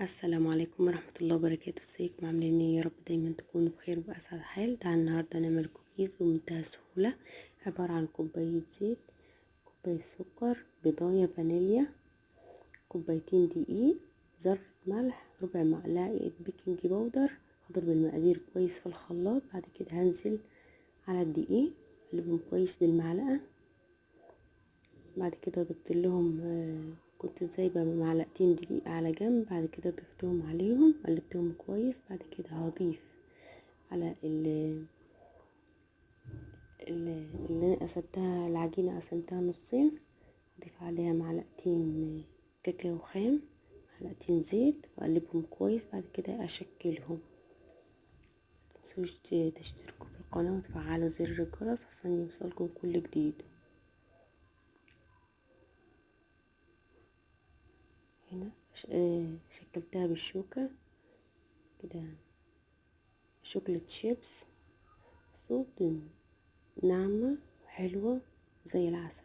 السلام عليكم ورحمة الله وبركاته. ازيكم عاملين ايه؟ يا رب دايما تكونوا بخير وبأسعد حال. تعالى النهاردة نعمل كوكيز بمنتهى السهولة، عبارة عن كوباية زيت، كوباية سكر، بيضاية فانيليا، كوبايتين دقيق، ذرة ملح، ربع معلقة بيكنج باودر. اضرب المقادير كويس في الخلاط. بعد كده هنزل على الدقيق اقلبهم كويس بالمعلقة. بعد كده ضفت لهم كنت سايبه معلقتين دقيق على جنب. بعد كده ضفتهم عليهم قلبتهم كويس. بعد كده هضيف على اللي انا قسمتها العجينه، قسمتها نصين. اضيف عليها معلقتين كاكاو خام، معلقتين زيت، واقلبهم كويس. بعد كده اشكلهم. متنسوش تشتركوا في القناه وتفعلوا زر الجرس عشان يوصلكم كل جديد. هنا شكلتها بالشوكة كده، شوكولاتة شيبس صوت ناعمة حلوة زي العسل.